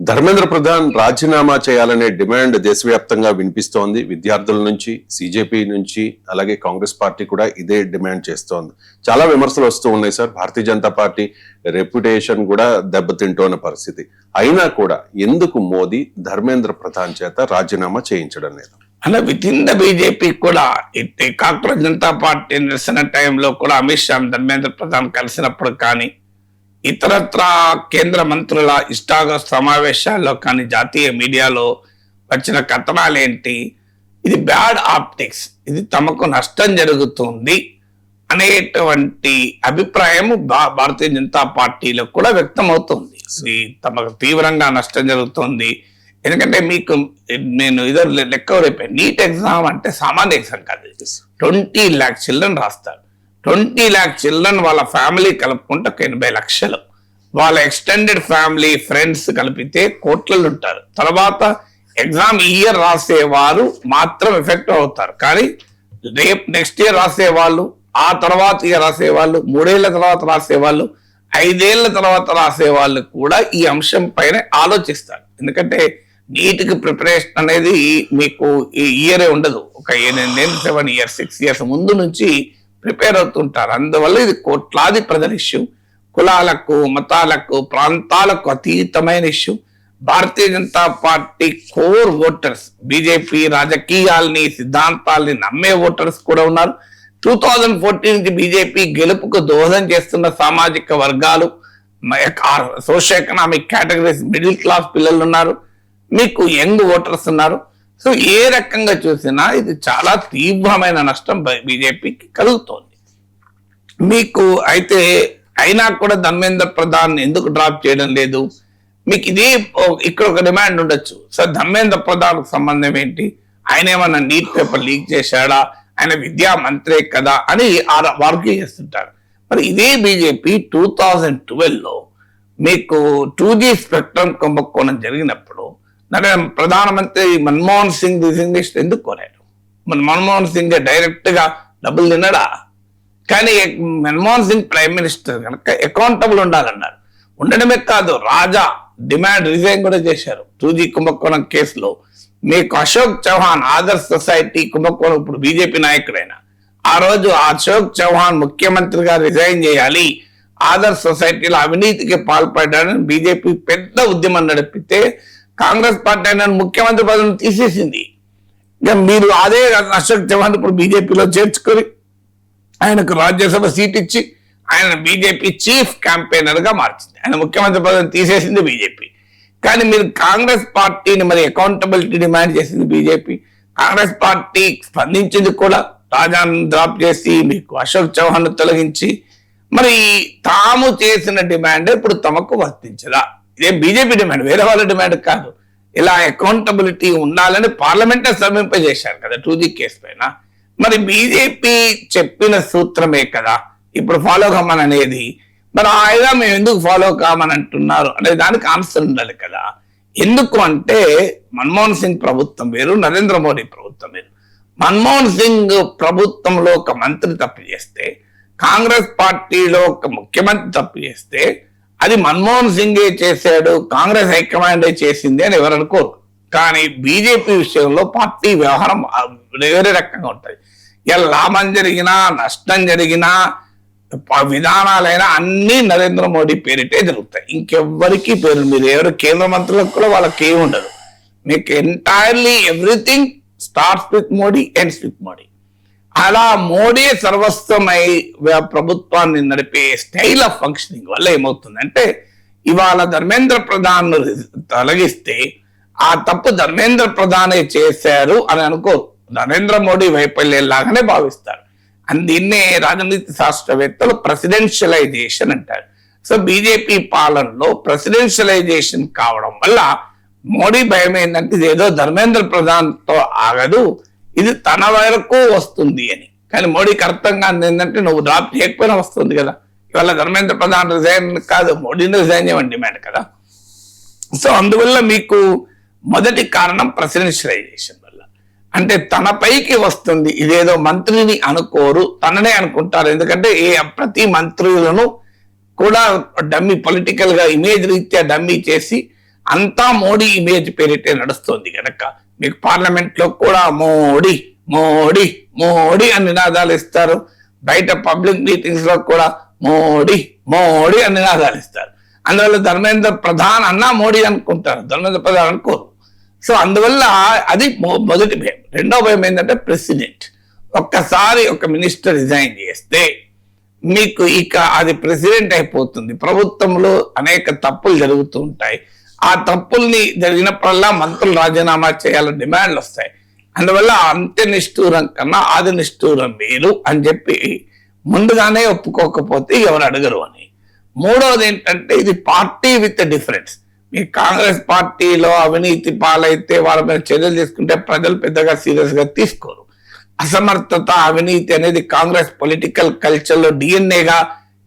ధర్మేంద్ర ప్రధాన్ రాజీనామా చేయాలనే డిమాండ్ దేశవ్యాప్తంగా వినిపిస్తోంది. విద్యార్థుల నుంచి, సిజేపీ నుంచి, అలాగే కాంగ్రెస్ పార్టీ కూడా ఇదే డిమాండ్ చేస్తోంది. చాలా విమర్శలు వస్తూ ఉన్నాయి సార్. భారతీయ జనతా పార్టీ రెప్యుటేషన్ కూడా దెబ్బతింటోన్న పరిస్థితి. అయినా కూడా ఎందుకు మోదీ ధర్మేంద్ర ప్రధాన్ చేత రాజీనామా చేయించడం లేదు? అలా విత్ ఇన్ ద బీజేపీ కూడా కాంగ్రెస్ జనతా పార్టీ నిరసన టైంలో కూడా అమిత్ షా ధర్మేంద్ర ప్రధాన్ కలిసినప్పుడు కానీ, ఇతరత్ర కేంద్ర మంత్రుల ఇష్టాగ సమావేశాల్లో కానీ, జాతీయ మీడియాలో వచ్చిన కథనాలు ఏంటి, ఇది బ్యాడ్ ఆప్టిక్స్, ఇది తమకు నష్టం జరుగుతుంది అనేటువంటి అభిప్రాయం భారతీయ జనతా పార్టీలో కూడా వ్యక్తమవుతుంది. ఇది తమకు తీవ్రంగా నష్టం జరుగుతుంది. ఎందుకంటే మీకు నేను ఇదో లెక్క రేపాను, నీట్ ఎగ్జామ్ అంటే సామాన్య ఎగ్జామ్ కాదు. 20 lakh చిల్డ్రన్ రాస్తారు. 20 lakh చిల్డ్రన్ వాళ్ళ ఫ్యామిలీ కలుపుకుంటే 80 లక్షలు, వాళ్ళ ఎక్స్టెండెడ్ ఫ్యామిలీ ఫ్రెండ్స్ కలిపితే కోట్లలో ఉంటారు. తర్వాత ఎగ్జామ్ ఇయర్ రాసేవారు మాత్రం ఎఫెక్ట్ అవుతారు, కానీ రేపు నెక్స్ట్ ఇయర్ రాసేవాళ్ళు, ఆ తర్వాత ఇయర్ రాసేవాళ్ళు, 3 ఏళ్ల తర్వాత రాసేవాళ్ళు, 5 ఏళ్ల తర్వాత రాసేవాళ్ళు కూడా ఈ అంశం పైన ఆలోచిస్తారు. ఎందుకంటే నీట్కి ప్రిపరేషన్ అనేది మీకు ఈ ఇయరే ఉండదు, ఒక 7 years 6 years ముందు నుంచి ప్రిపేర్ అవుతుంటారు. అందువల్ల ఇది కోట్లాది ప్రజల ఇష్యూ, కులాలకు, మతాలకు, ప్రాంతాలకు అతీతమైన issue. Bharatiya Janata party core voters, BJP రాజకీయాల్ని, సిద్ధాంతాల్ని నమ్మే ఓటర్స్ కూడా ఉన్నారు. 2014 బీజేపీ గెలుపుకు దోహదం చేస్తున్న సామాజిక వర్గాలు, social economic categories, middle class పిల్లలు ఉన్నారు, మీకు యంగ్ ఓటర్స్ ఉన్నారు. సో ఏ రకంగా చూసినా ఇది చాలా తీవ్రమైన నష్టం బీజేపీకి కలుగుతోంది. మీకు అయితే అయినా కూడా ధర్మేంద్ర ప్రధాన్ ఎందుకు డ్రాప్ చేయడం లేదు? మీకు ఇదే ఇక్కడ ఒక డిమాండ్ ఉండొచ్చు, సార్ ధర్మేంద్ర ప్రధాన్ సంబంధం ఏంటి, ఆయన ఏమన్నా నీట్ పేపర్ లీక్ చేశాడా, ఆయన విద్యా మంత్రే కదా అని ఆర్గ్యూ చేస్తుంటారు. మరి ఇదే బీజేపీ 2012లో మీకు 2G స్పెక్ట్రమ్ కుంభకోణం జరిగినప్పుడు ప్రధానమంత్రి మన్మోహన్ సింగ్ రిజిగ్నేషన్ ఎందుకు కోరాడు? మన్మోహన్ సింగ్ డైరెక్ట్ గా డబ్బులు తినడా? కానీ మన్మోహన్ సింగ్ ప్రైమ్ మినిస్టర్ కనుక అకౌంటబుల్ ఉండాలన్నారు. ఉండడమే కాదు, రాజా డిమాండ్ రిజైన్ కూడా చేశారు 2G కుంభకోణం కేసులో. మీకు అశోక్ చౌహాన్ ఆదర్శ్ సొసైటీ కుంభకోణం, ఇప్పుడు బీజేపీ నాయకుడైన ఆ రోజు అశోక్ చౌహాన్ ముఖ్యమంత్రిగా రిజైన్ చేయాలి, ఆదర్శ్ సొసైటీలో అవినీతికి పాల్పడ్డాడని బీజేపీ పెద్ద ఉద్యమం నడిపితే కాంగ్రెస్ పార్టీ ఆయన ముఖ్యమంత్రి పదవిని తీసేసింది. ఇక మీరు అదే అశోక్ చౌహాన్ ఇప్పుడు బీజేపీలో చేర్చుకొని ఆయనకు రాజ్యసభ సీట్ ఇచ్చి ఆయన బీజేపీ చీఫ్ క్యాంపెయినర్ గా మార్చింది. ఆయన ముఖ్యమంత్రి పదవిని తీసేసింది బీజేపీ. కానీ మీరు కాంగ్రెస్ పార్టీని మరి అకౌంటబిలిటీ డిమాండ్ చేసింది బీజేపీ. కాంగ్రెస్ పార్టీ స్పందించింది కూడా, రాజాను డ్రాప్ చేసి మీకు అశోక్ చౌహాన్ తొలగించి. మరి తాము చేసిన డిమాండ్ ఇప్పుడు తమకు వర్తించదా? ఇదే బీజేపీ డిమాండ్, వేరే వాళ్ళ డిమాండ్ కాదు. ఇలా అకౌంటబిలిటీ ఉండాలని పార్లమెంటే సమీపజేశారు కదా 2G కేసు పైన. మరి బీజేపీ చెప్పిన సూత్రమే కదా ఇప్పుడు ఫాలో కమ్మని అనేది. మరి ఆయన మేము ఎందుకు ఫాలో కామని అంటున్నారు అనే దానికి ఆన్సర్ ఉండాలి కదా. ఎందుకు అంటే మన్మోహన్ సింగ్ ప్రభుత్వం వేరు, నరేంద్ర మోడీ ప్రభుత్వం వేరు. మన్మోహన్ సింగ్ ప్రభుత్వంలో ఒక మంత్రి తప్పు చేస్తే, కాంగ్రెస్ పార్టీలో ఒక ముఖ్యమంత్రి తప్పు చేస్తే అది మన్మోహన్ సింగే చేశాడు, కాంగ్రెస్ హైకమాండే చేసింది అని ఎవరు అనుకోరు. కానీ బీజేపీ విషయంలో పార్టీ వ్యవహారం వేరే రకంగా ఉంటుంది. ఇలా లాభం జరిగినా, నష్టం జరిగినా, విధానాలైనా అన్ని నరేంద్ర మోడీ పేరిటే జరుగుతాయి. ఇంకెవ్వరికి పేరు, మీరు ఎవరు కేంద్ర మంత్రులకు కూడా వాళ్ళకి ఏమి ఉండదు. మీకు entirely everything starts with Modi, ends with Modi. అలా మోడీ సర్వస్వమై ప్రభుత్వాన్ని నడిపే స్టైల్ ఆఫ్ ఫంక్షనింగ్ వల్ల ఏమవుతుందంటే, ఇవాళ ధర్మేంద్ర ప్రధాన్ తొలగిస్తే ఆ తప్పు ధర్మేంద్ర ప్రధానే చేశారు అని అనుకోరు, నరేంద్ర మోడీ వైఫల్యంలాగానే భావిస్తారు. దీన్నే రాజనీతి శాస్త్రవేత్తలు ప్రెసిడెన్షియలైజేషన్ అంటారు. సో బీజేపీ పాలనలో ప్రెసిడెన్షియలైజేషన్ కావడం వల్ల మోడీ భయం ఏంటంటే ఇదేదో ధర్మేంద్ర ప్రధాన్ తో ఆగదు, ఇది తన వరకు వస్తుంది అని. కానీ మోడీకి అర్థం కాదు ఏంటంటే నువ్వు డ్రాప్ చేయకపోయినా వస్తుంది కదా. ఇవాళ ధర్మేంద్ర ప్రధాన్ రిజైన్ కాదు, మోడీని రిజైన్ చేయమని డిమాండ్ కదా. సో అందువల్ల మీకు మొదటి కారణం ప్రెసిడెన్షియలైజేషన్ వల్ల. అంటే తన పైకి వస్తుంది, ఇదేదో మంత్రిని అనుకోరు, తననే అనుకుంటారు. ఎందుకంటే ప్రతి మంత్రులను కూడా డమ్మీ, పొలిటికల్ గా ఇమేజ్ రీత్యా డమ్మీ చేసి అంతా మోడీ ఇమేజ్ పేరిటే నడుస్తుంది కనుక మీకు పార్లమెంట్ లో కూడా మోడీ మోడీ మోడీ అని నినాదాలు ఇస్తారు, బయట పబ్లిక్ మీటింగ్స్ లో కూడా మోడీ మోడీ అని నినాదాలు ఇస్తారు. అందువల్ల ధర్మేంద్ర ప్రధాన్ అన్నా మోడీ అనుకుంటారు, ధర్మేంద్ర ప్రధాన్ అనుకోరు. సో అందువల్ల అది మొదటి భయం. రెండో భయం ఏంటంటే ప్రెసిడెంట్ ఒక్కసారి ఒక మినిస్టర్ రిజైన్ చేస్తే మీకు ఇక అది ప్రెసిడెంట్ అయిపోతుంది. ప్రభుత్వంలో అనేక తప్పులు జరుగుతూ ఉంటాయి. ఆ తప్పుల్ని జరిగినప్పుడల్లా మంత్రులు రాజీనామా చేయాలని డిమాండ్లు వస్తాయి. అందువల్ల అంత్య నిష్ఠూరం కన్నా ఆది నిష్ఠూరం వేరు అని చెప్పి ముందుగానే ఒప్పుకోకపోతే ఎవరు అడగరు అని. మూడవది ఏంటంటే ఇది పార్టీ విత్ డిఫరెన్స్. మీ కాంగ్రెస్ పార్టీలో అవినీతి పాలైతే వాళ్ళ మీద చర్యలు తీసుకుంటే ప్రజలు పెద్దగా సీరియస్ గా తీసుకోరు. అసమర్థత అవినీతి అనేది కాంగ్రెస్ పొలిటికల్ కల్చర్ లో డిఎన్ఏగా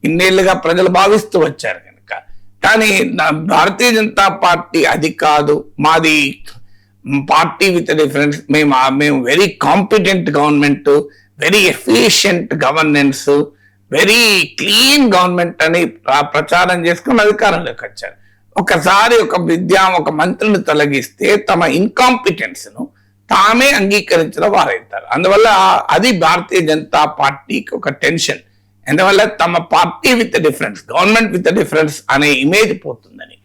ఇన్నేళ్లుగా ప్రజలు భావిస్తూ వచ్చారు కనుక. కానీ భారతీయ జనతా పార్టీ అది కాదు, మాది పార్టీ విత్ డిఫరెన్స్. మేము very competent government, very efficient governance, very clean government అని ప్రచారం చేసుకుని అధికారంలోకి వచ్చారు. ఒకసారి ఒక మంత్రిని తొలగిస్తే తమ ఇన్కాంపిటెన్స్ ను తామే అంగీకరించిన వారైతారు. అందువల్ల అది భారతీయ జనతా పార్టీకి ఒక టెన్షన్. ఎందువల్ల తమ party with difference, government with difference అనే ఇమేజ్ పోతుందని.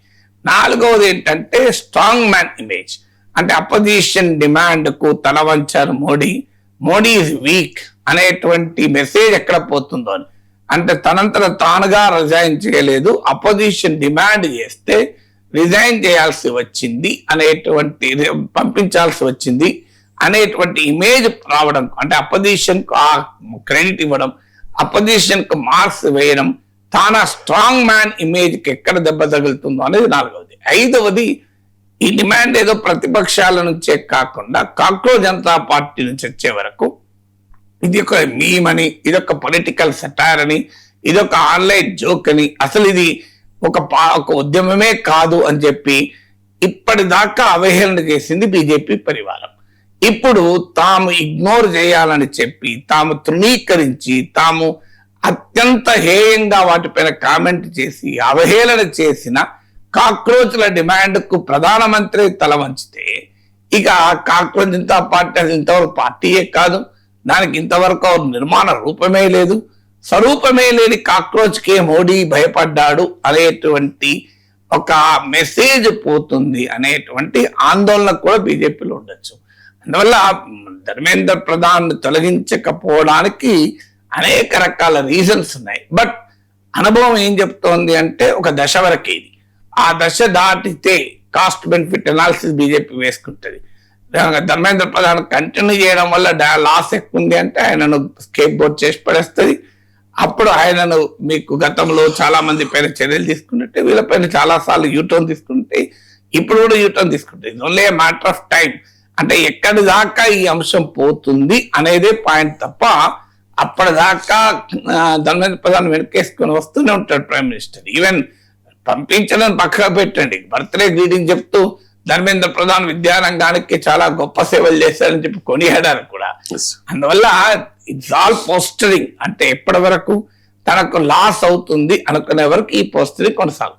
నాలుగవది ఏంటంటే స్ట్రాంగ్ మ్యాన్ ఇమేజ్. అంటే అపోజిషన్ డిమాండ్ కు తల వంచారు మోడీ, మోడీ ఈజ్ వీక్ అనేటువంటి మెసేజ్ ఎక్కడ పోతుందో అని. అంటే తనంతట తానుగా రిజైన్ చేయలేదు, అపోజిషన్ డిమాండ్ చేస్తే రిజైన్ చేయాల్సి వచ్చింది అనేటువంటి, పంపించాల్సి వచ్చింది అనేటువంటి ఇమేజ్ రావడం, అంటే అపోజిషన్ కు ఆ క్రెడిట్ ఇవ్వడం, అపోజిషన్ కు మార్క్స్ వేయడం, తానా స్ట్రాంగ్ మ్యాన్ ఇమేజ్ కి ఎక్కడ దెబ్బ తగులుతుందో అనేది నాలుగవది. ఐదవది ఈ డిమాండ్ ఏదో ప్రతిపక్షాల నుంచే కాకుండా కాంగ్రెస్ జనతా పార్టీ నుంచి వచ్చే వరకు ఇది ఒక మీమ్ అని, ఇదొక పొలిటికల్ సెటైర్ అని, ఇదొక ఆన్లైన్ జోక్ అని, అసలు ఇది ఒక ఉద్యమమే కాదు అని చెప్పి ఇప్పటిదాకా అవహేళన చేసింది బీజేపీ పరివారం. ఇప్పుడు తాము ఇగ్నోర్ చేయాలని చెప్పి, తాము తృణీకరించి, తాము అత్యంత హేయంగా వాటిపైన కామెంట్ చేసి అవహేళన చేసిన కాక్రోచ్ల డిమాండ్ కు ప్రధానమంత్రి తల వంచితే ఇక కాక్రోచ్ జనతా పార్టీ అది ఇంతవరకు పార్టీయే కాదు, దానికి ఇంతవరకు నిర్మాణ రూపమే లేదు. స్వరూపమే లేని కాక్రోచ్ కే మోడీ భయపడ్డాడు అనేటువంటి ఒక మెసేజ్ పోతుంది అనేటువంటి ఆందోళన కూడా బీజేపీలో ఉండొచ్చు. అందువల్ల ధర్మేంద్ర ప్రధాన్ తొలగించకపోవడానికి అనేక రకాల రీజన్స్ ఉన్నాయి. బట్ అనుభవం ఏం చెప్తోంది అంటే ఒక దశ వరకే ఇది. ఆ దశ దాటితే కాస్ట్ బెనిఫిట్ అనాలిసిస్ బీజేపీ వేసుకుంటుంది. ధర్మేంద్ర ప్రధాన్ కంటిన్యూ చేయడం వల్ల లాస్ ఎక్కువ ఉంది అంటే ఆయనను స్కేప్ బోర్డ్ చేసి పడేస్తుంది. అప్పుడు ఆయనను మీకు గతంలో చాలా మంది పైన చర్యలు తీసుకుంటే వీళ్ళపైన చాలా సార్లు యూటర్న్ తీసుకుంటే ఇప్పుడు కూడా యూటర్న్ తీసుకుంటే ఓన్లీ మ్యాటర్ ఆఫ్ టైం. అంటే ఎక్కడి దాకా ఈ అంశం పోతుంది అనేదే పాయింట్ తప్ప అప్పటిదాకా ధర్మేంద్ర ప్రధాన్ వెనకేసుకొని వస్తూనే ఉంటాడు ప్రైమ్ మినిస్టర్. ఈవెన్ పంపించడం పక్కగా పెట్టండి, బర్త్డే గ్రీటింగ్ చెప్తూ ధర్మేంద్ర ప్రధాన్ విద్యారంగానికి చాలా గొప్ప సేవలు చేశారని చెప్పి కొనియాడారు కూడా. అందువల్ల ఇట్స్ ఆల్ పోస్టరింగ్. అంటే ఎప్పటి వరకు తనకు లాస్ అవుతుంది అనుకునే వరకు ఈ పోస్టరింగ్ కొనసాగుతుంది.